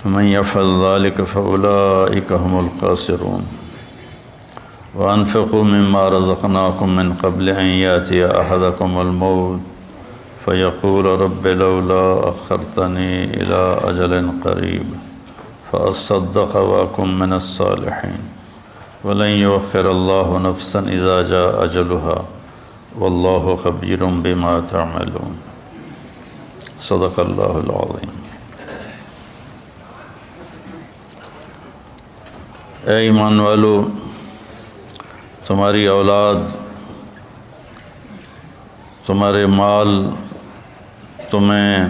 من يفعل ذلك فأولئك هم الخاسرون وأنفقوا مما رزقناكم من قبل أن يأتي أحدكم الموت فيقول رب لولا أخرتني إلى أجل قريب فأصدق وأكن من الصالحين ولن يؤخر الله نفسا إذا جاء أجلها والله خبير بما تعملون صدق الله العظيم۔ اے ایمان والو، تمہاری اولاد، تمہارے مال تمہیں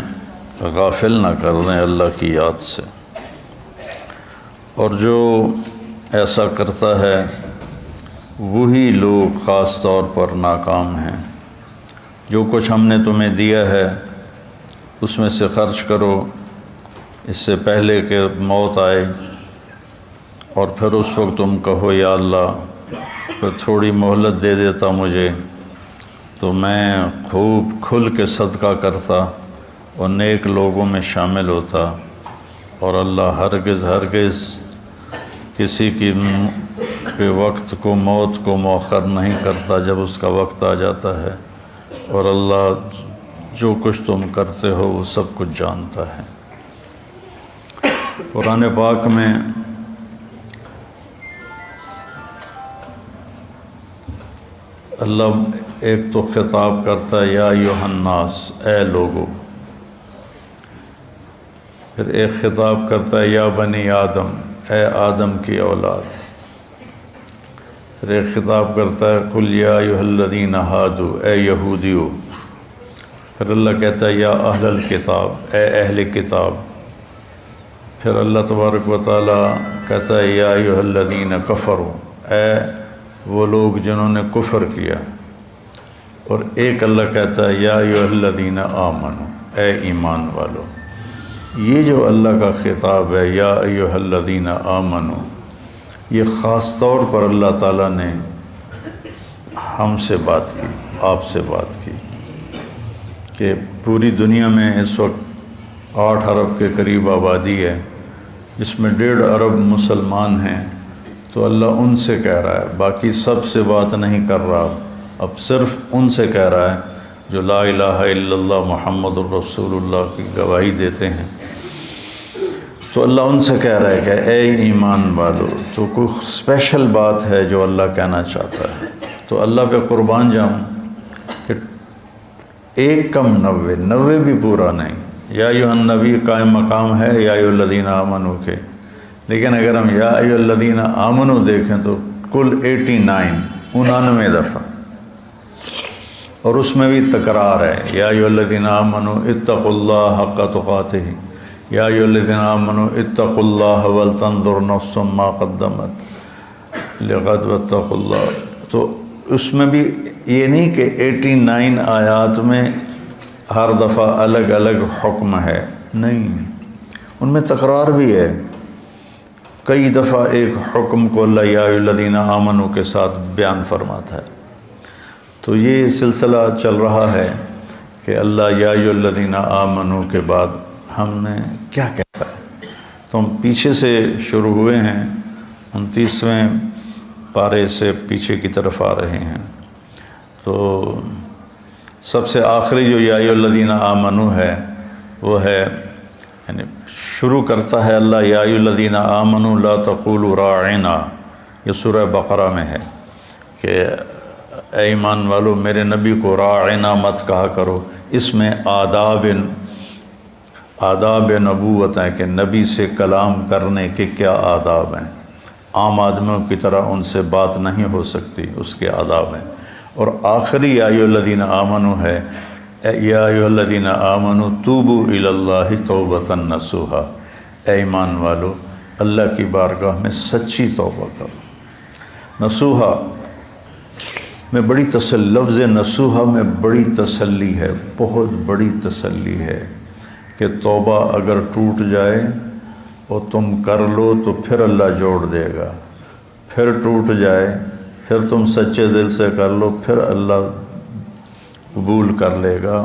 غافل نہ کر دیں اللہ کی یاد سے، اور جو ایسا کرتا ہے وہی لوگ خاص طور پر ناکام ہیں۔ جو کچھ ہم نے تمہیں دیا ہے اس میں سے خرچ کرو اس سے پہلے کہ موت آئے، اور پھر اس وقت تم کہو یا اللہ پھر تھوڑی مہلت دے دیتا مجھے تو میں خوب کھل کے صدقہ کرتا اور نیک لوگوں میں شامل ہوتا، اور اللہ ہرگز کسی کی وقت کو، موت کو مؤخر نہیں کرتا جب اس کا وقت آ جاتا ہے، اور اللہ جو کچھ تم کرتے ہو وہ سب کچھ جانتا ہے۔ قرآن پاک میں اللہ ایک تو خطاب کرتا ہے یا ایھا الناس، اے لوگو، پھر ایک خطاب کرتا ہے یا بنی آدم، اے آدم کی اولاد، پھر ایک خطاب کرتا ہے قل یا ایھا الذین ھادوا، اے یہودیو، پھر اللہ کہتا ہے یا اہل الکتاب، اے اہل کتاب، پھر اللہ تبارک و تعالیٰ کہتا ہے یا ایھا الذین کفروا، اے وہ لوگ جنہوں نے کفر کیا، اور ایک اللہ کہتا ہے یا ایھا الذین آمنوا، اے ایمان والو۔ یہ جو اللہ کا خطاب ہے یا ایھا الذین آمنوا، یہ خاص طور پر اللہ تعالیٰ نے ہم سے بات کی، آپ سے بات کی، کہ پوری دنیا میں اس وقت 8 ارب کے قریب آبادی ہے، جس میں 1.5 ارب مسلمان ہیں، تو اللہ ان سے کہہ رہا ہے، باقی سب سے بات نہیں کر رہا، اب صرف ان سے کہہ رہا ہے جو لا الہ الا اللہ محمد الرسول اللہ کی گواہی دیتے ہیں۔ تو اللہ ان سے کہہ رہا ہے کہ اے ایمان والو، تو کوئی اسپیشل بات ہے جو اللہ کہنا چاہتا ہے، تو اللہ پہ قربان جاؤں کہ 1 کم 90 بھی پورا نہیں۔ یا ایھا النبی قائم مقام ہے یا ایھا الذین آمنوا کے، لیکن اگر ہم یا ایھا الذین آمنوا دیکھیں تو کل 99 دفعہ، اور اس میں بھی تکرار ہے، یا ایھا الذین آمنوا اتقوا اللہ حق تقاتہ، یا ایھا الذین آمنوا اتقوا اللہ ولتنظر نفس ما قدمت لغد واتقوا اللہ۔ تو اس میں بھی یہ نہیں کہ 89 آیات میں ہر دفعہ الگ الگ حکم ہے، نہیں، ان میں تکرار بھی ہے۔ کئی دفعہ ایک حکم کو اللہ یا ایھا الذین آمنوا کے ساتھ بیان فرماتا ہے۔ تو یہ سلسلہ چل رہا ہے کہ اللہ یا ایھا الذین آمنوا کے بعد ہم نے کیا کہتا ہے، تو ہم پیچھے سے شروع ہوئے ہیں، 29ویں پارے سے پیچھے کی طرف آ رہے ہیں۔ تو سب سے آخری جو یا ایھا الذین آمنوا ہے وہ ہے، یعنی شروع کرتا ہے اللہ یا ایھا الذین آمنوا لا تقولوا راعنا، یہ سورہ بقرہ میں ہے کہ اے ایمان والو میرے نبی کو راعنا مت کہا کرو۔ اس میں آداب نبوت ہیں کہ نبی سے کلام کرنے کے کیا آداب ہیں، عام آدمیوں کی طرح ان سے بات نہیں ہو سکتی، اس کے آداب ہیں۔ اور آخری یا ایھا الذین آمنوا ہے یا ایھا الذین آمنوا توبوا الی اللہ توبۃ نصوحا، اے ایمان والو اللہ کی بارگاہ میں سچی توبہ کرو۔ نصوحا میں بڑی لفظ نصوحا میں بڑی تسلی ہے، بہت بڑی تسلی ہے کہ توبہ اگر ٹوٹ جائے اور تم کر لو تو پھر اللہ جوڑ دے گا، پھر ٹوٹ جائے پھر تم سچے دل سے کر لو پھر اللہ قبول کر لے گا۔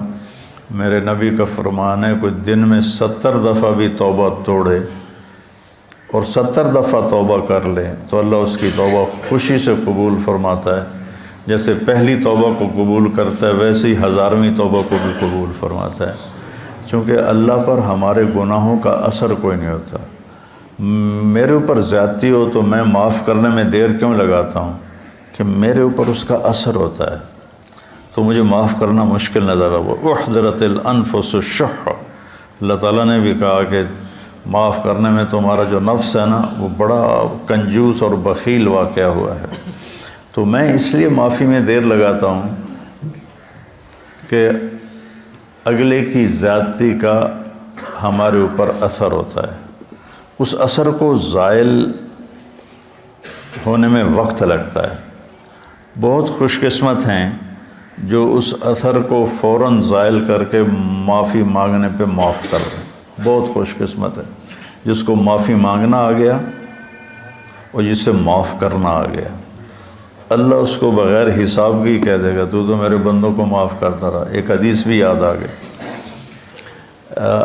میرے نبی کا فرمان ہے کوئی دن میں 70 دفعہ بھی توبہ توڑے اور 70 دفعہ توبہ کر لے تو اللہ اس کی توبہ خوشی سے قبول فرماتا ہے، جیسے پہلی توبہ کو قبول کرتا ہے ویسے ہی 1000ویں توبہ کو بھی قبول فرماتا ہے، چونکہ اللہ پر ہمارے گناہوں کا اثر کوئی نہیں ہوتا۔ میرے اوپر زیادتی ہو تو میں معاف کرنے میں دیر کیوں لگاتا ہوں کہ میرے اوپر اس کا اثر ہوتا ہے، تو مجھے معاف کرنا مشکل نظر آ۔ احضرت الانفس الشح، اللہ تعالیٰ نے بھی کہا کہ معاف کرنے میں تمہارا جو نفس ہے نا وہ بڑا کنجوس اور بخیل واقعہ ہوا ہے۔ تو میں اس لیے معافی میں دیر لگاتا ہوں کہ اگلے کی زیادتی کا ہمارے اوپر اثر ہوتا ہے، اس اثر کو زائل ہونے میں وقت لگتا ہے۔ بہت خوش قسمت ہیں جو اس اثر کو فوراً زائل کر کے معافی مانگنے پہ معاف کر دیں، بہت خوش قسمت ہے جس کو معافی مانگنا آ گیا اور جسے معاف کرنا آ گیا۔ اللہ اس کو بغیر حساب کی کہہ دے گا تو میرے بندوں کو معاف کرتا رہا۔ ایک حدیث بھی یاد آ گئی،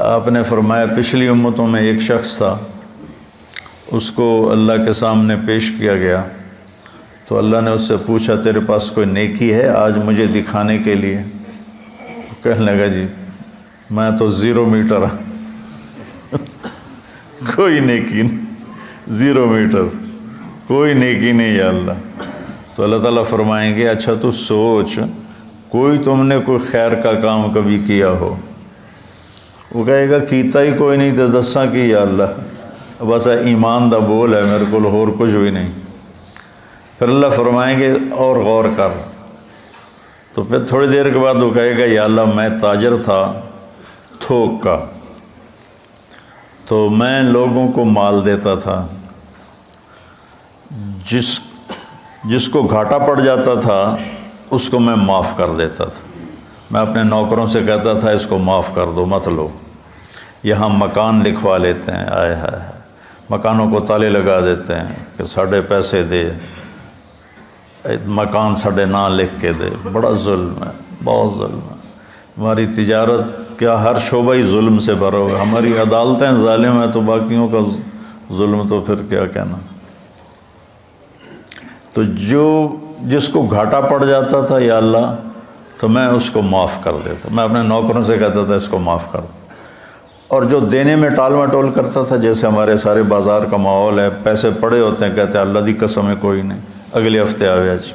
آپ نے فرمایا پچھلی امتوں میں ایک شخص تھا، اس کو اللہ کے سامنے پیش کیا گیا تو اللہ نے اس سے پوچھا تیرے پاس کوئی نیکی ہے آج مجھے دکھانے کے لیے؟ کہنے لگا جی میں تو 0 میٹر کوئی نیکی نہیں، 0 میٹر کوئی نیکی نہیں یا اللہ۔ تو اللہ تعالیٰ فرمائیں گے اچھا تو سوچ کوئی تم نے کوئی خیر کا کام کبھی کیا ہو؟ وہ کہے گا کیتا ہی کوئی نہیں تو دساں کی یا اللہ، بس ایمان دا بول ہے میرے کو اور کچھ بھی نہیں۔ پھر اللہ فرمائیں گے اور غور کر، تو پھر تھوڑی دیر کے بعد وہ کہے گا یا اللہ میں تاجر تھا تھوک کا، تو میں لوگوں کو مال دیتا تھا، جس کو گھاٹا پڑ جاتا تھا اس کو میں معاف کر دیتا تھا۔ میں اپنے نوکروں سے کہتا تھا اس کو معاف کر دو مت لو۔ یہاں مکان لکھوا لیتے ہیں، آئے ہائے مکانوں کو تالے لگا دیتے ہیں کہ ساڑھے پیسے دے، مکان ساڑھے نہ لکھ کے دے۔ بڑا ظلم ہے، بہت ظلم ہے۔ ہماری تجارت کیا ہر شعبہ ہی ظلم سے بھرا ہوا ہے، ہماری عدالتیں ظالم ہیں تو باقیوں کا ظلم تو پھر کیا کہنا۔ تو جس کو گھاٹا پڑ جاتا تھا یا اللہ تو میں اس کو معاف کر دیتا، میں اپنے نوکروں سے کہتا تھا اس کو معاف کر دو۔ اور جو دینے میں ٹال مٹول کرتا تھا، جیسے ہمارے سارے بازار کا ماحول ہے، پیسے پڑے ہوتے ہیں کہتے ہیں اللہ دی قسم ہے کوئی نہیں، اگلے ہفتے آوے آج،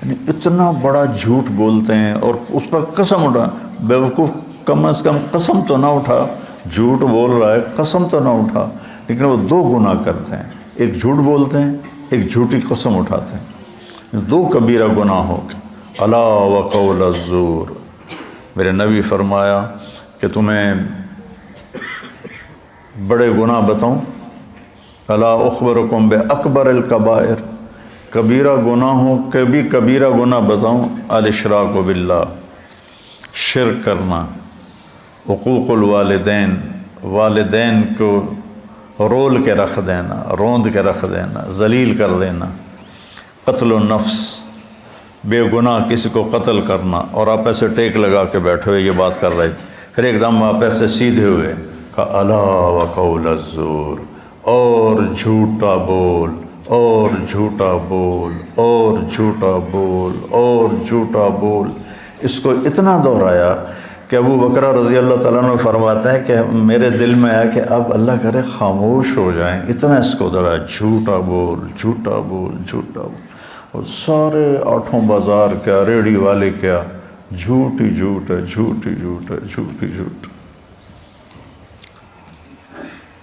یعنی اتنا بڑا جھوٹ بولتے ہیں اور اس پر قسم اٹھا۔ بیوقوف کم از کم قسم تو نہ اٹھا، جھوٹ بول رہا ہے قسم تو نہ اٹھا، لیکن وہ 2 گناہ کرتے ہیں، ایک جھوٹ بولتے ہیں ایک جھوٹی قسم اٹھاتے ہیں، 2 کبیرہ گناہ ہو گئے۔ الا وقول الزور، میرے نبی فرمایا کہ تمہیں بڑے گناہ بتاؤں؟ الا اخبرکم باکبر الکبائر، کبیرہ گناہوں کے بھی کبیرہ گناہ بتاؤں؟ الاشراک باللہ، شرک کرنا، حقوق الوالدین، والدین کو رول کے رکھ دینا، روند کے رکھ دینا، ذلیل کر دینا، قتل النفس، بے گناہ کسی کو قتل کرنا، اور آپ ایسے ٹیک لگا کے بیٹھے ہوئے یہ بات کر رہے تھے، پھر ایک دم آپ ایسے سیدھے ہوئے کہا الا وقول الزور، اور جھوٹا بول اور جھوٹا بول اور جھوٹا بول اور جھوٹا بول۔ اس کو اتنا دہرایا کہ ابو بکر رضی اللہ تعالیٰ عنہ فرماتے ہیں کہ میرے دل میں آیا کہ اب اللہ کرے خاموش ہو جائیں، اتنا اس کو دہرایا، جھوٹا بول جھوٹا بول جھوٹا بول۔ اور سارے 8 بازار کیا، ریڑھی والے کیا، جھوٹ ہی جھوٹ ہے، جھوٹ ہی جھوٹ ہے، جھوٹ ہی جھوٹ۔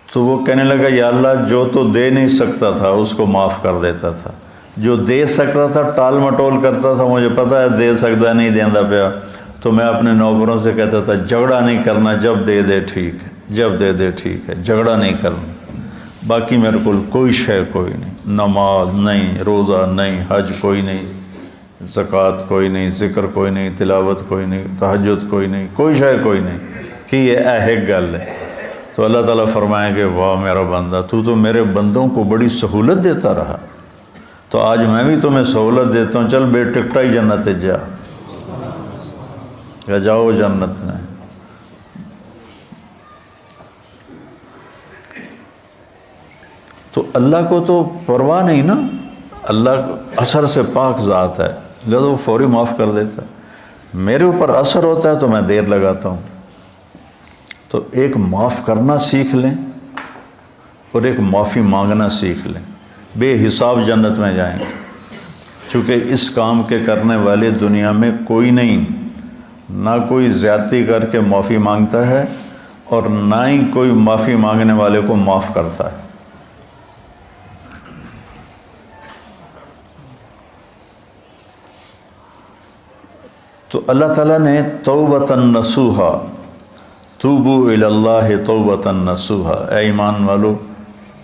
تو وہ کہنے لگا یا اللہ جو تو دے نہیں سکتا تھا اس کو معاف کر دیتا تھا، جو دے سکتا تھا ٹال مٹول کرتا تھا، مجھے پتا ہے دے سکتا نہیں دیندہ پیا، تو میں اپنے نوکروں سے کہتا تھا جھگڑا نہیں کرنا، جب دے دے ٹھیک ہے، جب دے دے ٹھیک ہے، جھگڑا نہیں کرنا، باقی میرے کو کوئی شے کوئی نہیں، نماز نہیں، روزہ نہیں، حج کوئی نہیں، زکوٰۃ کوئی نہیں، ذکر کوئی نہیں، تلاوت کوئی نہیں، تہجد کوئی نہیں، کوئی شے کوئی نہیں کہ یہ ایک گل ہے۔ تو اللہ تعالیٰ فرمائیں گے واہ میرا بندہ، تو میرے بندوں کو بڑی سہولت دیتا رہا، تو آج میں بھی تمہیں سہولت دیتا ہوں، چل بے ٹکٹا ہی جنت جا، یا جاؤ جنت میں۔ تو اللہ کو تو پرواہ نہیں نا، اللہ اثر سے پاک ذات ہے، لہذا وہ فوری معاف کر دیتا ہے۔ میرے اوپر اثر ہوتا ہے تو میں دیر لگاتا ہوں۔ تو ایک معاف کرنا سیکھ لیں اور ایک معافی مانگنا سیکھ لیں، بے حساب جنت میں جائیں گے۔ چونکہ اس کام کے کرنے والے دنیا میں کوئی نہیں، نہ کوئی زیادتی کر کے معافی مانگتا ہے اور نہ ہی کوئی معافی مانگنے والے کو معاف کرتا ہے۔ تو اللہ تعالیٰ نے توبۃ نصوحا، توبوا الی اللہ توبۃ نصوحا، اے ایمان والو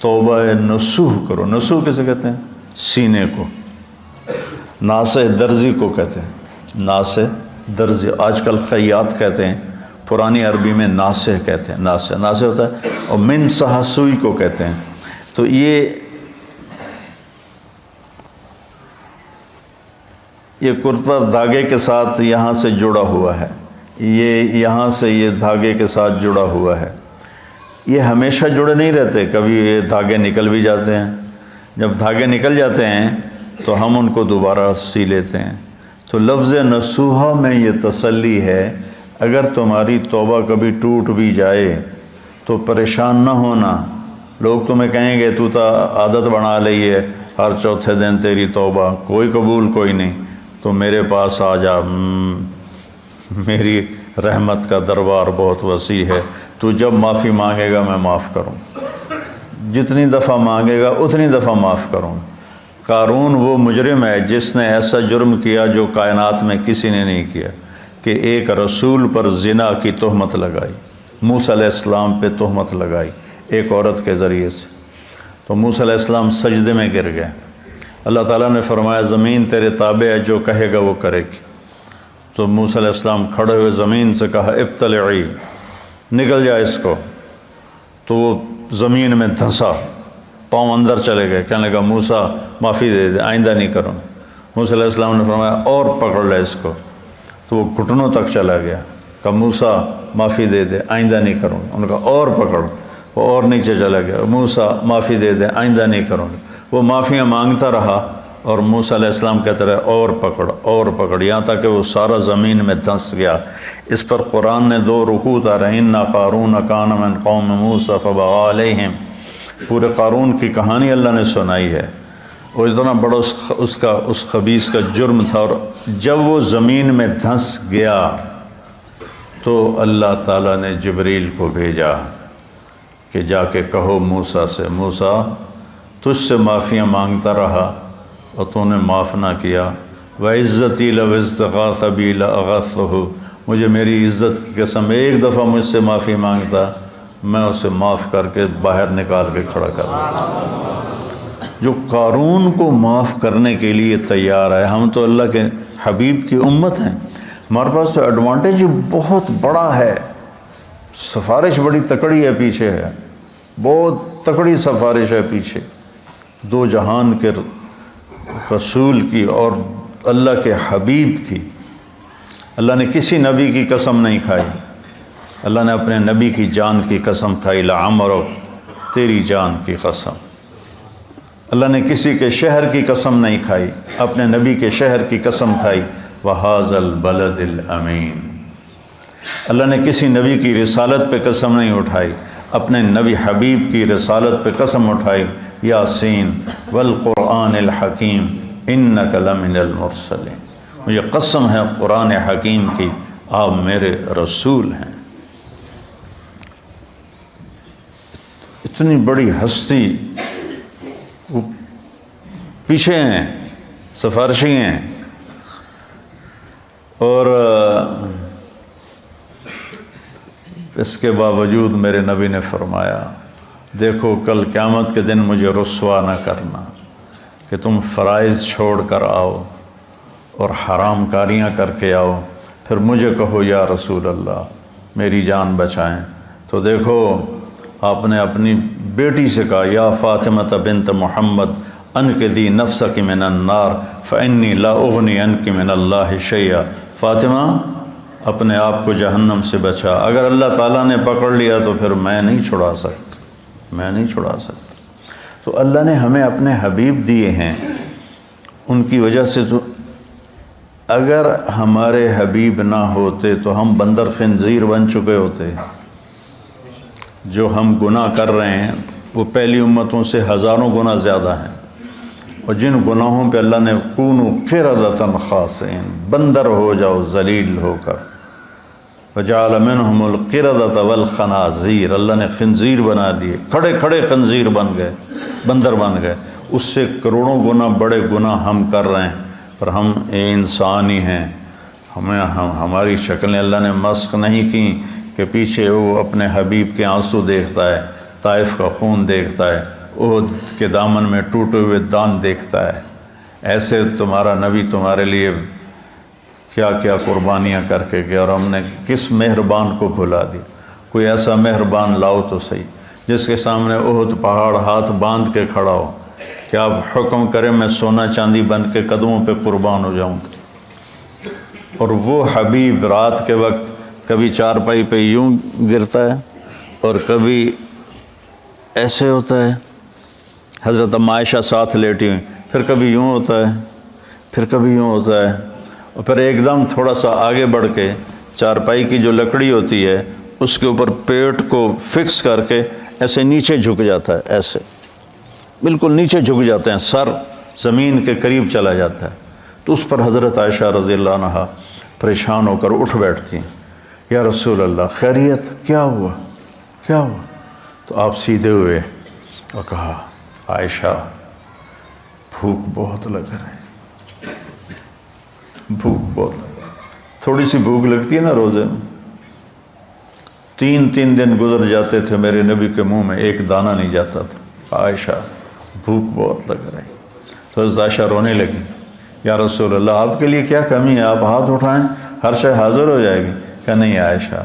توبہ نصوح کرو۔ نصوح کسے کہتے ہیں؟ سینے کو۔ ناصح درزی کو کہتے ہیں، ناصح درزی، آج کل خیاط کہتے ہیں، پرانی عربی میں ناصح کہتے ہیں، ناصح ناصح ہوتا ہے، اور من صح سوئی کو کہتے ہیں۔ تو یہ کرتا دھاگے کے ساتھ یہاں سے جڑا ہوا ہے، یہ یہاں سے یہ دھاگے کے ساتھ جڑا ہوا ہے۔ یہ ہمیشہ جڑے نہیں رہتے، کبھی یہ دھاگے نکل بھی جاتے ہیں۔ جب دھاگے نکل جاتے ہیں تو ہم ان کو دوبارہ سی لیتے ہیں۔ تو لفظ نصوحہ میں یہ تسلی ہے، اگر تمہاری توبہ کبھی ٹوٹ بھی جائے تو پریشان نہ ہونا۔ لوگ تمہیں کہیں گے تو عادت بنا لی ہے، ہر چوتھے دن تیری توبہ، کوئی قبول کوئی نہیں، تو میرے پاس آ جا، میری رحمت کا دربار بہت وسیع ہے، تو جب معافی مانگے گا میں معاف کروں، جتنی دفعہ مانگے گا اتنی دفعہ معاف کروں۔ قارون وہ مجرم ہے جس نے ایسا جرم کیا جو کائنات میں کسی نے نہیں کیا، کہ ایک رسول پر زنا کی تہمت لگائی، موسیٰ علیہ السلام پہ تہمت لگائی ایک عورت کے ذریعے سے۔ تو موسیٰ علیہ السلام سجدے میں گر گئے۔ اللہ تعالیٰ نے فرمایا زمین تیرے تابع ہے، جو کہے گا وہ کرے گی۔ تو موسیٰ علیہ السلام کھڑے ہوئے زمین سے کہا ابتلعی، نکل جائے اس کو۔ تو وہ زمین میں دھنسا، پاؤں اندر چلے گئے، کہنے لگا موسیٰ معافی دے دے، آئندہ نہیں کروں۔ موسیٰ علیہ السلام نے فرمایا اور پکڑ لے اس کو۔ تو وہ گھٹنوں تک چلا گیا، کہا موسیٰ معافی دے دے، آئندہ نہیں کروں۔ انہوں نے کہا اور پکڑ، وہ اور نیچے چلا گیا، موسیٰ معافی دے دے، آئندہ نہیں کروں۔ وہ معافیاں مانگتا رہا اور موسیٰ علیہ السلام کہتے رہے اور پکڑ اور پکڑ، یہاں تک کہ وہ سارا زمین میں دھنس گیا۔ اس پر قرآن نے 2 رکوع اتارے، اِنَّ قارون کان من قوم موسیٰ فبغى علیہم۔ پورے قارون کی کہانی اللہ نے سنائی ہے، اور اتنا بڑا اس خبیث کا جرم تھا۔ اور جب وہ زمین میں دھنس گیا تو اللہ تعالیٰ نے جبریل کو بھیجا کہ جا کے کہو موسیٰ سے، موسیٰ تجھ سے معافیاں مانگتا رہا اور تو نے معاف نہ کیا، وَعِزَّتِي لَوْ اسْتَغَاثَ بِي لَأَغَثْتُهُ، مجھے میری عزت کی قسم ایک دفعہ مجھ سے معافی مانگتا، میں اسے معاف کر کے باہر نکال کے کھڑا کر دیتا۔ جو قارون کو معاف کرنے کے لیے تیار ہے، ہم تو اللہ کے حبیب کی امت ہیں، ہمارے پاس تو ایڈوانٹیج بہت بڑا ہے، سفارش بڑی تکڑی ہے پیچھے ہے، بہت تکڑی سفارش ہے پیچھے، 2 جہان کے رسول کی اور اللہ کے حبیب کی۔ اللہ نے کسی نبی کی قسم نہیں کھائی، اللہ نے اپنے نبی کی جان کی قسم کھائی، لعمرک، تیری جان کی قسم۔ اللہ نے کسی کے شہر کی قسم نہیں کھائی، اپنے نبی کے شہر کی قسم کھائی، وَهَذَا الْبَلَدِ الْأَمِينَ۔ اللہ نے کسی نبی کی رسالت پہ قسم نہیں اٹھائی، اپنے نبی حبیب کی رسالت پہ قسم اٹھائی، یاسین والقرآن الحکیم انک لمن المرسلین، مجھے قسم ہے قرآن حکیم کی، آپ میرے رسول ہیں۔ اتنی بڑی ہستی وہ پیچھے ہیں، سفارشی ہیں، اور اس کے باوجود میرے نبی نے فرمایا دیکھو کل قیامت کے دن مجھے رسوا نہ کرنا کہ تم فرائض چھوڑ کر آؤ اور حرام کاریاں کر کے آؤ، پھر مجھے کہو یا رسول اللہ میری جان بچائیں۔ تو دیکھو آپ نے اپنی بیٹی سے کہا یا فاطمہ بنت محمد انقذی نفسک من النار فانی لا اغنی عنک من اللہ شیئا، فاطمہ اپنے آپ کو جہنم سے بچا، اگر اللہ تعالیٰ نے پکڑ لیا تو پھر میں نہیں چھڑا سکتا، میں نہیں چھڑا سکتا۔ تو اللہ نے ہمیں اپنے حبیب دیے ہیں، ان کی وجہ سے تو اگر ہمارے حبیب نہ ہوتے تو ہم بندر خنزیر بن چکے ہوتے۔ جو ہم گناہ کر رہے ہیں وہ پہلی امتوں سے ہزاروں گنا زیادہ ہیں، اور جن گناہوں پہ اللہ نے کونوا قردۃ خاسئین، بندر ہو جاؤ ذلیل ہو کر، وجعل منہم القردۃ والخنازیر، اللہ نے خنزیر بنا دیے، کھڑے کھڑے خنزیر بن گئے، بندر بن گئے۔ اس سے کروڑوں گنا بڑے گناہ ہم کر رہے ہیں، پر ہم انسان ہی ہیں، ہماری شکلیں اللہ نے مسخ نہیں کی کہ پیچھے وہ اپنے حبیب کے آنسو دیکھتا ہے، طائف کا خون دیکھتا ہے، احد کے دامن میں ٹوٹے ہوئے دان دیکھتا ہے۔ ایسے تمہارا نبی تمہارے لیے کیا کیا قربانیاں کر کے گیا، اور ہم نے کس مہربان کو بھلا دی۔ کوئی ایسا مہربان لاؤ تو صحیح جس کے سامنے احد پہاڑ ہاتھ باندھ کے کھڑا ہو کہ آپ حکم کریں میں سونا چاندی بن کے قدموں پہ قربان ہو جاؤں گا۔ اور وہ حبیب رات کے وقت کبھی چارپائی پہ یوں گرتا ہے اور کبھی ایسے ہوتا ہے، حضرت عائشہ ساتھ لیٹی ہوئی، پھر کبھی یوں ہوتا ہے، پھر کبھی یوں ہوتا ہے، اور پھر ایک دم تھوڑا سا آگے بڑھ کے چارپائی کی جو لکڑی ہوتی ہے اس کے اوپر پیٹ کو فکس کر کے ایسے نیچے جھک جاتا ہے، ایسے بالکل نیچے جھک جاتے ہیں، سر زمین کے قریب چلا جاتا ہے۔ تو اس پر حضرت عائشہ رضی اللہ عنہا پریشان ہو کر اٹھ بیٹھتی ہیں، یا رسول اللہ خیریت، کیا ہوا کیا ہوا؟ تو آپ سیدھے ہوئے اور کہا عائشہ بھوک بہت لگ رہی ہے، بھوک بہت، تھوڑی سی بھوک لگتی ہے نا روزے میں، 3 دن گزر جاتے تھے میرے نبی کے منہ میں ایک دانہ نہیں جاتا تھا، عائشہ بھوک بہت لگ رہی۔ تو حضرت عائشہ رونے لگی، یا رسول اللہ آپ کے لیے کیا کمی ہے، آپ ہاتھ اٹھائیں ہر شے حاضر ہو جائے گی۔ کہ نہیں عائشہ،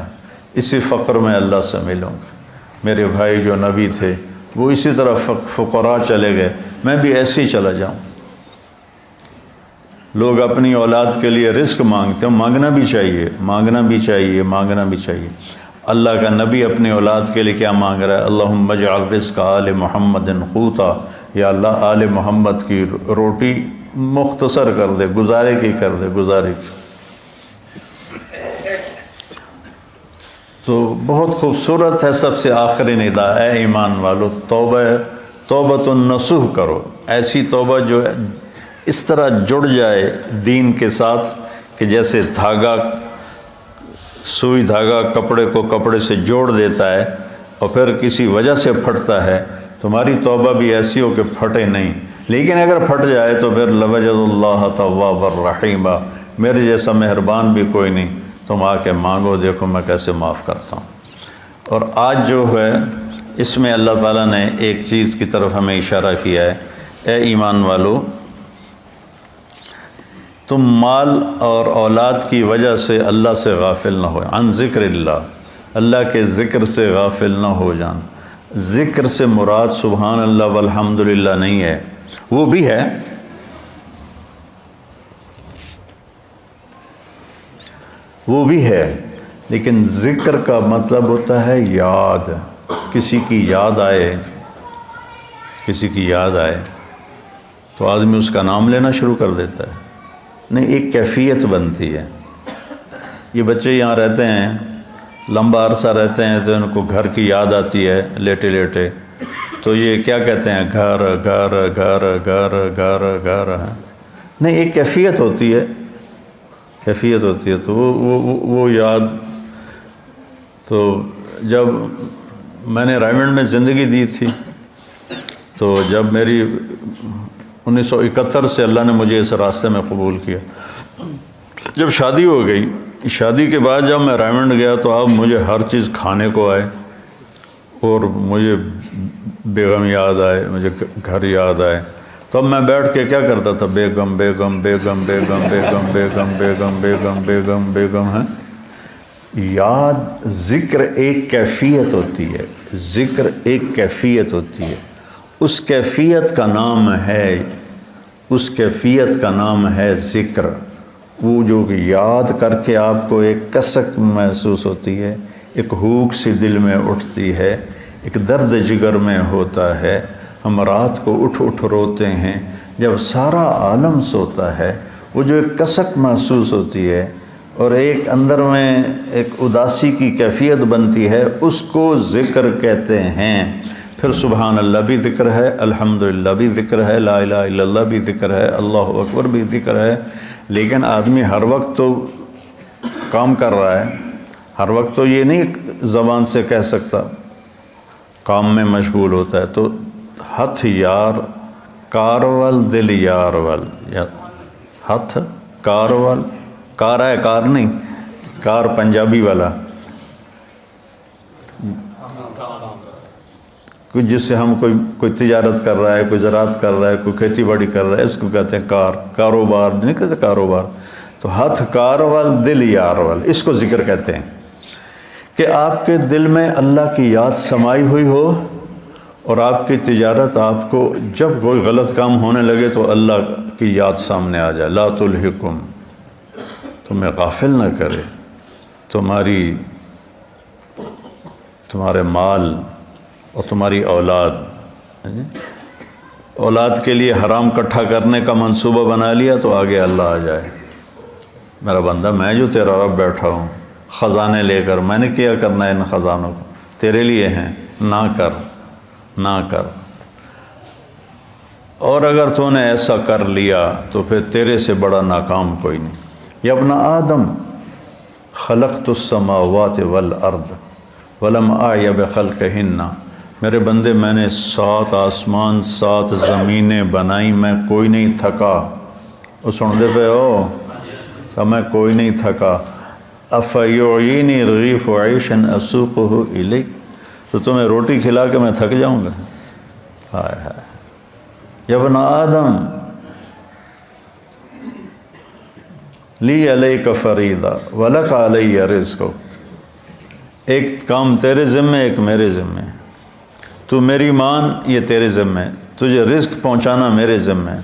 اسی فقر میں اللہ سے ملوں گا، میرے بھائی جو نبی تھے وہ اسی طرح فقراء چلے گئے، میں بھی ایسے ہی چلا جاؤں۔ لوگ اپنی اولاد کے لیے رزق مانگتے ہیں، مانگنا بھی چاہیے، مانگنا بھی چاہیے، مانگنا بھی چاہیے۔ اللہ کا نبی اپنی اولاد کے لیے کیا مانگ رہا ہے؟ اللہم اجعل رزق آل محمد قوتا، یا اللہ آل محمد کی روٹی مختصر کر دے، گزارے کی کر دے، گزارے کی۔ تو بہت خوبصورت ہے سب سے آخری ندا، اے ایمان والو توبۃ النصوح کرو، ایسی توبہ جو اس طرح جڑ جائے دین کے ساتھ کہ جیسے دھاگا، سوئی دھاگا کپڑے کو کپڑے سے جوڑ دیتا ہے اور پھر کسی وجہ سے پھٹتا ہے، تمہاری توبہ بھی ایسی ہو کہ پھٹے نہیں، لیکن اگر پھٹ جائے تو پھر لوجد اللہ تواب الرحیم، میرے جیسا مہربان بھی کوئی نہیں، تم آ کے مانگو دیکھو میں کیسے معاف کرتا ہوں۔ اور آج جو ہے اس میں اللہ تعالیٰ نے ایک چیز کی طرف ہمیں اشارہ کیا ہے، اے ایمان والو تم مال اور اولاد کی وجہ سے اللہ سے غافل نہ ہو، عن ذکر اللہ کے ذکر سے غافل نہ ہو جان۔ ذکر سے مراد سبحان اللہ والحمدللہ نہیں ہے، وہ بھی ہے، وہ بھی ہے، لیکن ذکر کا مطلب ہوتا ہے یاد، کسی کی یاد آئے، کسی کی یاد آئے تو آدمی اس کا نام لینا شروع کر دیتا ہے، نہیں ایک کیفیت بنتی ہے۔ یہ بچے یہاں رہتے ہیں، لمبا عرصہ رہتے ہیں تو ان کو گھر کی یاد آتی ہے لیٹے لیٹے، تو یہ کیا کہتے ہیں، گھر گھر گھر گھر گھر گھر ہے، نہیں ایک کیفیت ہوتی ہے، کیفیت ہوتی ہے، تو وہ یاد۔ تو جب میں نے رائمنڈ میں زندگی دی تھی تو جب میری 1971 سے اللہ نے مجھے اس راستے میں قبول کیا، جب شادی ہو گئی، شادی کے بعد جب میں رائمنڈ گیا تو اب مجھے ہر چیز کھانے کو آئے، اور مجھے بیگم یاد آئے، مجھے گھر یاد آئے، تو اب میں بیٹھ کے کیا کرتا تھا، بیگم بیگم بیگم بیگم بیگم بیگم بیگم بیگم بیگم بیگم ہے۔ یاد، ذکر ایک کیفیت ہوتی ہے، ذکر ایک کیفیت ہوتی ہے، اس کیفیت کا نام ہے، اس کیفیت کا نام ہے ذکر۔ وہ جو یاد کر کے آپ کو ایک کسک محسوس ہوتی ہے، ایک ہوک سی دل میں اٹھتی ہے، ایک درد جگر میں ہوتا ہے۔ ہم رات کو اٹھ اٹھ روتے ہیں، جب سارا عالم سوتا ہے وہ جو ایک کسک محسوس ہوتی ہے اور ایک اندر میں ایک اداسی کی کیفیت بنتی ہے، اس کو ذکر کہتے ہیں۔ پھر سبحان اللہ بھی ذکر ہے، الحمدللہ بھی ذکر ہے، لا الہ الا اللہ بھی ذکر ہے، اللہ اکبر بھی ذکر ہے۔ لیکن آدمی ہر وقت تو کام کر رہا ہے، ہر وقت تو یہ نہیں زبان سے کہہ سکتا، کام میں مشغول ہوتا ہے۔ تو ہتھ یار کارول دل یار ول، ہتھ کارول، کار ہے کار نہیں، کار پنجابی والا، کوئی جس سے ہم کوئی تجارت کر رہا ہے، کوئی زراعت کر رہا ہے، کوئی کھیتی باڑی کر رہا ہے، اس کو کہتے ہیں کار، کاروبار نہیں کہتے کاروبار۔ تو ہتھ کارول دل یارول، اس کو ذکر کہتے ہیں کہ آپ کے دل میں اللہ کی یاد سمائی ہوئی ہو اور آپ کی تجارت، آپ کو جب کوئی غلط کام ہونے لگے تو اللہ کی یاد سامنے آ جائے۔ لا تلہکم، تمہیں غافل نہ کرے تمہارے مال اور تمہاری اولاد کے لیے حرام کٹھا کرنے کا منصوبہ بنا لیا تو آگے اللہ آ جائے، میرا بندہ میں جو تیرا رب بیٹھا ہوں خزانے لے کر، میں نے کیا کرنا ہے ان خزانوں کو، تیرے لیے ہیں، نہ کر۔ اور اگر تو نے ایسا کر لیا تو پھر تیرے سے بڑا ناکام کوئی نہیں۔ یا ابن آدم خلقت السماوات والارض ولم اعی بخلقہن، میرے بندے میں نے 7 آسمان 7 زمینیں بنائی، میں کوئی نہیں تھکا۔ وہ سن دے پہ ہو کہ میں کوئی نہیں تھکا۔ افیعینی رغیف عیشا اسوقہ الیک، تو تمہیں روٹی کھلا کے میں تھک جاؤں گا؟ ہائے ہائے۔ یا ابن آدم لی علیک فریضہ ولک علی رزقک، ایک کام تیرے ذمے ایک میرے ذمے، تو میری مان یہ تیرے ذمے، تجھے رزق پہنچانا میرے ذمے۔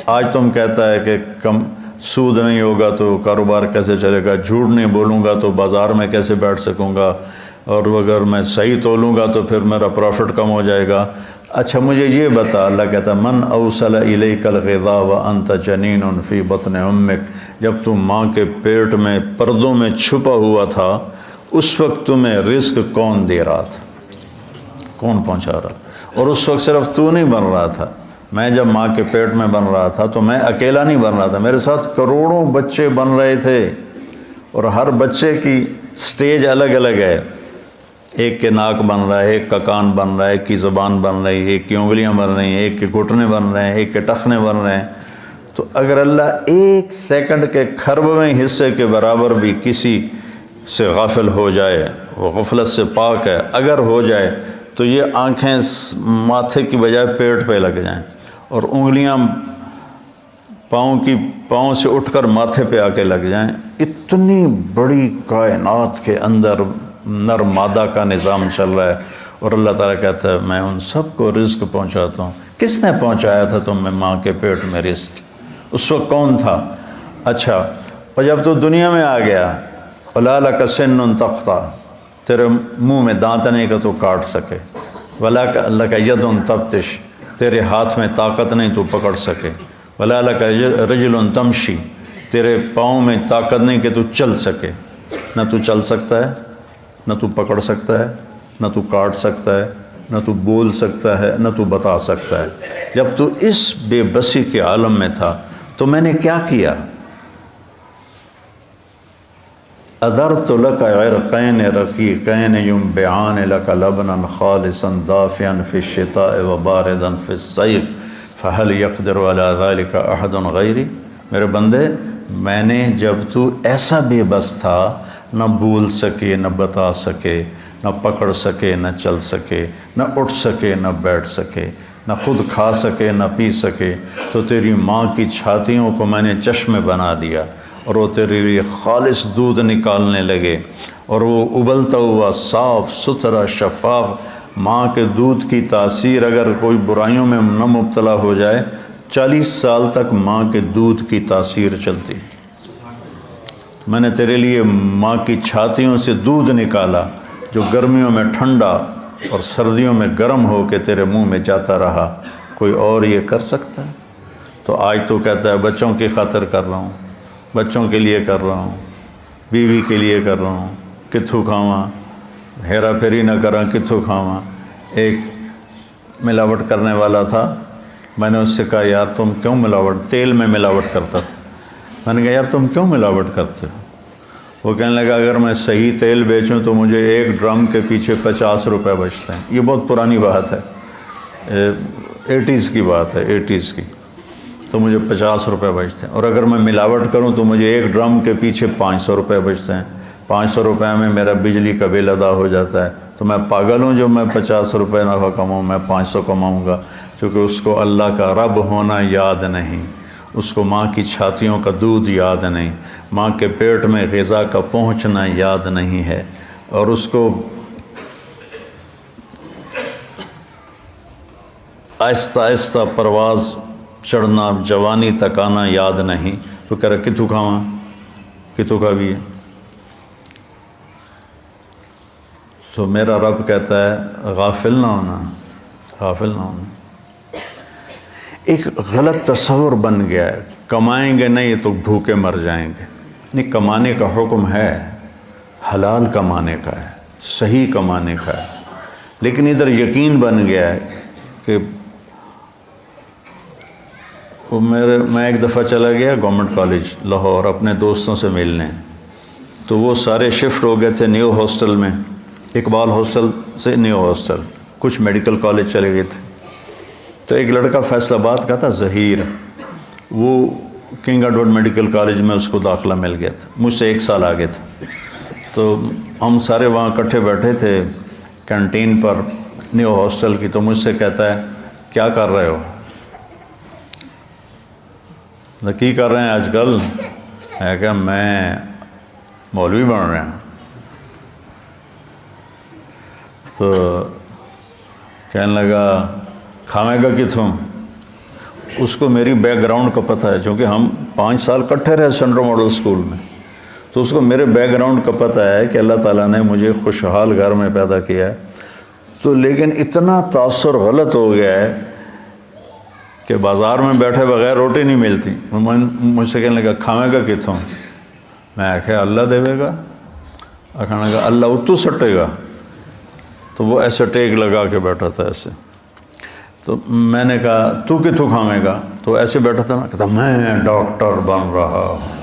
آج تم کہتا ہے کہ کم سود نہیں ہوگا تو کاروبار کیسے چلے گا، جھوٹ نہیں بولوں گا تو بازار میں کیسے بیٹھ سکوں گا، اور اگر میں صحیح تولوں گا تو پھر میرا پروفٹ کم ہو جائے گا۔ اچھا مجھے یہ بتا، اللہ کہتا من اوصل الیک الغذاء وانت جنین فی بطن امک، جب تم ماں کے پیٹ میں پردوں میں چھپا ہوا تھا اس وقت تمہیں رزق کون دے رہا تھا، کون پہنچا رہا؟ اور اس وقت صرف تو نہیں بن رہا تھا، میں جب ماں کے پیٹ میں بن رہا تھا تو میں اکیلا نہیں بن رہا تھا، میرے ساتھ کروڑوں بچے بن رہے تھے، اور ہر بچے کی سٹیج الگ الگ ہے، ایک کے ناک بن رہا ہے، ایک کا کان بن رہا ہے، ایک کی زبان بن رہی ہے، ایک کی انگلیاں بن رہی ہیں، ایک کے گھٹنے بن رہے ہیں، ایک کے ٹخنے بن رہے ہیں۔ تو اگر اللہ ایک سیکنڈ کے کھربویں حصے کے برابر بھی کسی سے غافل ہو جائے، وہ غفلت سے پاک ہے، اگر ہو جائے تو یہ آنکھیں ماتھے کی بجائے پیٹ پہ لگ جائیں، اور انگلیاں پاؤں سے اٹھ کر ماتھے پہ آ کے لگ جائیں، اتنی بڑی کائنات کے اندر نر مادہ کا نظام چل رہا ہے، اور اللہ تعالیٰ کہتا ہے میں ان سب کو رزق پہنچاتا ہوں۔ کس نے پہنچایا تھا تم میں ماں کے پیٹ میں رزق؟ اس وقت کون تھا؟ اچھا، اور جب تو دنیا میں آ گیا، وَلَا لَكَ سِنٌّ تَقْطَعُ، تیرے منہ میں دانت نہیں کہ تو کاٹ سکے، وَلَا لَكَ يَدٌ تَبْطِشُ، تیرے ہاتھ میں طاقت نہیں تو پکڑ سکے، وَلَا لَكَ رِجْلٌ تَمْشِي، تیرے پاؤں میں طاقت نہیں کہ تو چل سکے۔ نہ تو چل سکتا ہے، نہ تو پکڑ سکتا ہے، نہ تو کاٹ سکتا ہے، نہ تو بول سکتا ہے، نہ تو بتا سکتا ہے۔ جب تو اس بے بسی کے عالم میں تھا تو میں نے کیا کیا؟ أَدَرْتُ لَكَ عِرْقَيْنِ رَقِيقَيْنِ يُنْبِعَانِ لَكَ لَبْنًا خَالِصًا دَافِيًا فِي الشِّتَاءِ وَبَارِدًا فِي الصَّيْفِ فَهَلْ يَقْدِرُ عَلَى ذَلِكَ أَحَدٌ غَيْرِي، میرے بندے میں نے جب تو ایسا بے بس تھا، نہ بول سکے، نہ بتا سکے، نہ پکڑ سکے، نہ چل سکے، نہ اٹھ سکے، نہ بیٹھ سکے، نہ خود کھا سکے، نہ پی سکے، تو تیری ماں کی چھاتیوں کو میں نے چشمے بنا دیا، اور وہ تیرے لیے خالص دودھ نکالنے لگے، اور وہ ابلتا ہوا صاف ستھرا شفاف ماں کے دودھ کی تاثیر اگر کوئی برائیوں میں نہ مبتلا ہو جائے، 40 سال تک ماں کے دودھ کی تاثیر چلتی۔ میں نے تیرے لیے ماں کی چھاتیوں سے دودھ نکالا جو گرمیوں میں ٹھنڈا اور سردیوں میں گرم ہو کے تیرے منہ میں جاتا رہا، کوئی اور یہ کر سکتا ہے؟ تو آج تو کہتا ہے بچوں کی خاطر کر رہا ہوں، بچوں کے لیے کر رہا ہوں، بیوی کے لیے کر رہا ہوں، کتھوں کھاواں، ہیرا پھیری نہ کراں، کتھوں کھاواں۔ ایک ملاوٹ کرنے والا تھا، میں نے اس سے کہا یار تم کیوں ملاوٹ، تیل میں ملاوٹ کرتا تھا، میں نے کہا یار تم کیوں ملاوٹ کرتے ہو؟ وہ کہنے لگا اگر میں صحیح تیل بیچوں تو مجھے ایک ڈرم کے پیچھے 50 روپے بچتے ہیں۔ یہ بہت پرانی بات ہے، 80s کی بات ہے، 80s کی، تو مجھے 50 روپے بچتے ہیں، اور اگر میں ملاوٹ کروں تو مجھے ایک ڈرم کے پیچھے 500 روپے بچتے ہیں، 500 روپے میں میرا بجلی کا بل ادا ہو جاتا ہے۔ تو میں پاگل ہوں جو میں 50 روپے نفع کماؤں، میں 500 کماؤں گا، کیونکہ اس کو اللہ کا رب ہونا یاد نہیں، اس کو ماں کی چھاتیوں کا دودھ یاد نہیں، ماں کے پیٹ میں غذا کا پہنچنا یاد نہیں ہے، اور اس کو آہستہ آہستہ پرواز چڑھنا، جوانی تک آنا یاد نہیں، تو کہہ رہا کتوں کھاواں، کتوں کا بھی ہے۔ تو میرا رب کہتا ہے غافل نہ ہونا، غافل نہ ہونا۔ ایک غلط تصور بن گیا ہے، کمائیں گے نہیں تو بھوکے مر جائیں گے۔ نہیں، کمانے کا حکم ہے، حلال کمانے کا ہے، صحیح کمانے کا ہے، لیکن ادھر یقین بن گیا ہے کہ میں ایک دفعہ چلا گیا گورنمنٹ کالج لاہور اپنے دوستوں سے ملنے، تو وہ سارے شفٹ ہو گئے تھے نیو ہاسٹل میں، اقبال ہاسٹل سے نیو ہاسٹل، کچھ میڈیکل کالج چلے گئے تھے۔ تو ایک لڑکا فیصل آباد کا تھا، ظہیر، وہ کنگ ایڈورڈ میڈیکل کالج میں اس کو داخلہ مل گیا تھا، مجھ سے 1 سال آگے تھا۔ تو ہم سارے وہاں اکٹھے بیٹھے تھے کینٹین پر نیو ہاسٹل کی، تو مجھ سے کہتا ہے کیا کر رہے ہو؟ کی کر رہے ہیں آج کل؟ ہے کہ میں مولوی بن رہے ہیں۔ تو کہنے لگا کھاویں گا کتوں؟ اس کو میری بیک گراؤنڈ کا پتہ ہے، چونکہ ہم 5 سال کٹھے رہے سینٹرل ماڈل اسکول میں، تو اس کو میرے بیک گراؤنڈ کا پتہ ہے کہ اللہ تعالیٰ نے مجھے خوشحال گھر میں پیدا کیا ہے۔ تو لیکن اتنا تاثر غلط ہو گیا ہے کہ بازار میں بیٹھے بغیر روٹی نہیں ملتی۔ مجھ سے کہنے لگا کھاویں گا کتوں؟ میں آخیا اللہ دے گا، کھانے لگا اللہ اتو سٹے گا۔ تو وہ ایسے ٹیک لگا کے بیٹھا تھا ایسے، تو میں نے کہا تو کتوں کھاویں گا؟ تو ایسے بیٹھا تھا، کہتا میں ڈاکٹر بن رہا ہوں۔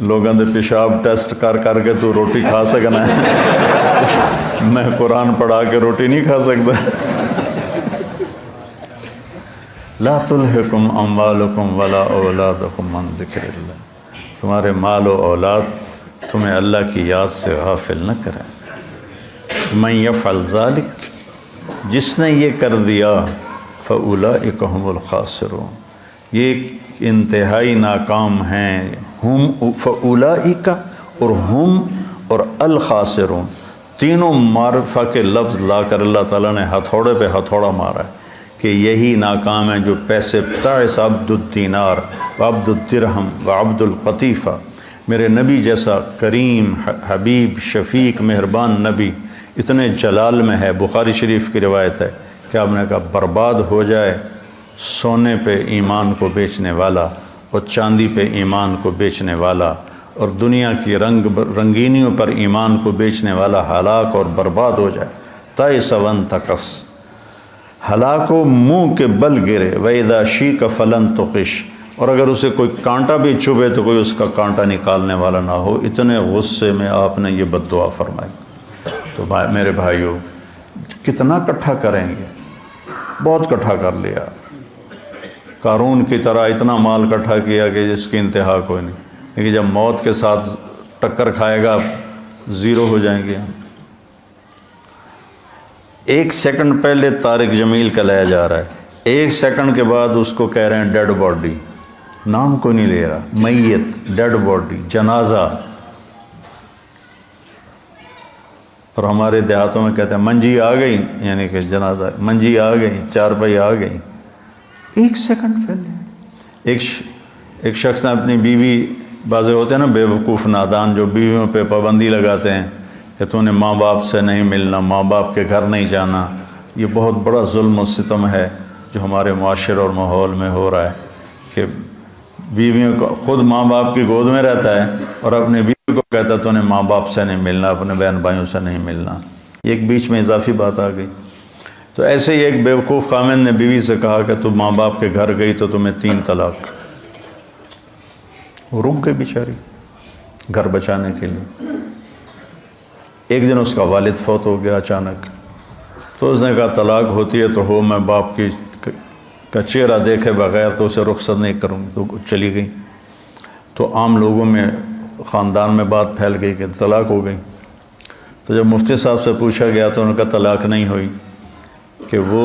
لوگوں دے پیشاب ٹیسٹ کر کر کے تو روٹی کھا سکنا ہے، میں قرآن پڑھا کے روٹی نہیں کھا سکتا۔ لا تلہکم اموالکم ولا اولادکم عن ذکر اللہ، تمہارے مال و اولاد تمہیں اللہ کی یاد سے غافل نہ کریں۔ من یفعل ذلک، جس نے یہ کر دیا، فاولئک هم الخاسرون، یہ انتہائی ناکام ہیں، ہم فاولئک اور ہم اور الخاسرون، تینوں معرفہ کے لفظ لا کر اللہ تعالیٰ نے ہتھوڑے پہ ہتھوڑا مارا ہے کہ یہی ناکام ہیں جو پیسے تعس عبد الدینار وعبد الدرہم وعبد القطیفہ، میرے نبی جیسا کریم حبیب شفیق مہربان نبی اتنے جلال میں ہے، بخاری شریف کی روایت ہے کہ آپ نے کہا برباد ہو جائے سونے پہ ایمان کو بیچنے والا اور چاندی پہ ایمان کو بیچنے والا اور دنیا کی رنگینیوں پر ایمان کو بیچنے والا ہلاک اور برباد ہو جائے۔ تائس وانتکس، ہلاک و منہ کے بل گرے، وَإِذَا شِيكَ فَلَن تُقِشْ، اور اگر اسے کوئی کانٹا بھی چبھے تو کوئی اس کا کانٹا نکالنے والا نہ ہو۔ اتنے غصے میں آپ نے یہ بد دعا فرمائی۔ تو میرے بھائیو، کتنا کٹھا کریں گے؟ بہت کٹھا کر لیا، قارون کی طرح اتنا مال کٹھا کیا کہ جس کی انتہا کوئی نہیں، لیکن جب موت کے ساتھ ٹکر کھائے گا زیرو ہو جائیں گے۔ 1 سیکنڈ پہلے طارق جمیل کا لایا جا رہا ہے، 1 سیکنڈ کے بعد اس کو کہہ رہے ہیں ڈیڈ باڈی، نام کو نہیں لے رہا، میت، ڈیڈ باڈی، جنازہ۔ اور ہمارے دیہاتوں میں کہتے ہیں منجی آ گئی، یعنی کہ جنازہ، منجی آ گئی، چارپائی آ گئی۔ 1 سیکنڈ پہلے ایک شخص نے اپنی بیوی بعض ہوتے ہیں نا بیوقوف نادان جو بیویوں پہ پابندی لگاتے ہیں کہ تو نے ماں باپ سے نہیں ملنا، ماں باپ کے گھر نہیں جانا. یہ بہت بڑا ظلم و ستم ہے جو ہمارے معاشرے اور ماحول میں ہو رہا ہے کہ بیویوں کو خود ماں باپ کی گود میں رہتا ہے اور اپنے بیوی کو کہتا ہے تو نے ماں باپ سے نہیں ملنا، اپنے بہن بھائیوں سے نہیں ملنا. ایک بیچ میں اضافی بات آ گئی. تو ایسے ہی ایک بیوقوف خامن نے بیوی سے کہا کہ تو ماں باپ کے گھر گئی تو تمہیں 3 طلاق. وہ رک گئی بیچاری گھر بچانے کے لیے. ایک دن اس کا والد فوت ہو گیا اچانک، تو اس نے کہا طلاق ہوتی ہے تو ہو، میں باپ کا چہرہ دیکھے بغیر تو اسے رخصت نہیں کروں گی. تو چلی گئی. تو عام لوگوں میں خاندان میں بات پھیل گئی کہ طلاق ہو گئی. تو جب مفتی صاحب سے پوچھا گیا تو انہوں نے کہا طلاق نہیں ہوئی، کہ وہ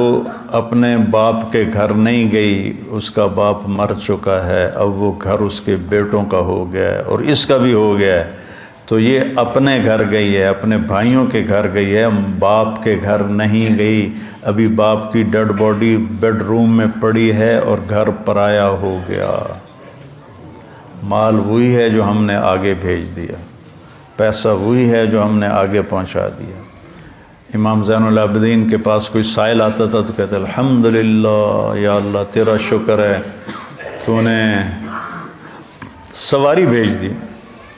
اپنے باپ کے گھر نہیں گئی، اس کا باپ مر چکا ہے، اب وہ گھر اس کے بیٹوں کا ہو گیا ہے اور اس کا بھی ہو گیا ہے. تو یہ اپنے گھر گئی ہے، اپنے بھائیوں کے گھر گئی ہے، باپ کے گھر نہیں گئی. ابھی باپ کی ڈیڈ باڈی بیڈ روم میں پڑی ہے اور گھر پرایا ہو گیا. مال وہی ہے جو ہم نے آگے بھیج دیا، پیسہ وہی ہے جو ہم نے آگے پہنچا دیا. امام زین العابدین کے پاس کوئی سائل آتا تھا تو کہتے الحمدللہ یا اللہ تیرا شکر ہے تو نے سواری بھیج دی،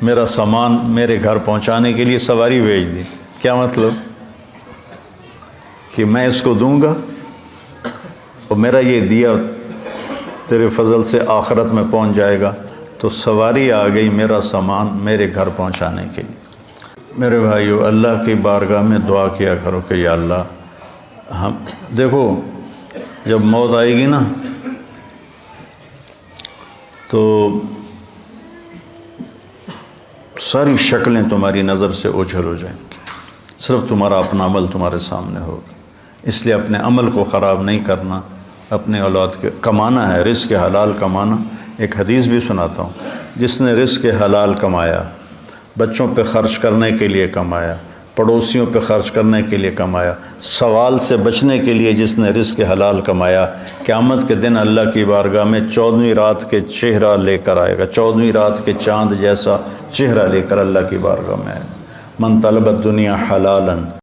میرا سامان میرے گھر پہنچانے کے لیے سواری بھیج دی. کیا مطلب؟ کہ میں اس کو دوں گا اور میرا یہ دیا تیرے فضل سے آخرت میں پہنچ جائے گا. تو سواری آ گئی میرا سامان میرے گھر پہنچانے کے لیے. میرے بھائیو، اللہ کی بارگاہ میں دعا کیا کرو کہ یا اللہ ہم دیکھو جب موت آئے گی نا تو ساری شکلیں تمہاری نظر سے اوجھل ہو جائیں گی، صرف تمہارا اپنا عمل تمہارے سامنے ہوگا. اس لیے اپنے عمل کو خراب نہیں کرنا، اپنے اولاد کے کمانا ہے، رزق حلال کمانا. ایک حدیث بھی سناتا ہوں. جس نے رزق حلال کمایا، بچوں پہ خرچ کرنے کے لیے کمایا، پڑوسیوں پہ خرچ کرنے کے لیے کمایا، سوال سے بچنے کے لیے جس نے رزق حلال کمایا، قیامت کے دن اللہ کی بارگاہ میں 14ویں رات کے چہرہ لے کر آئے گا، 14ویں رات کے چاند جیسا چہرہ لے کر اللہ کی بارگاہ میں آئے گا. من طلب الدنیا حلالا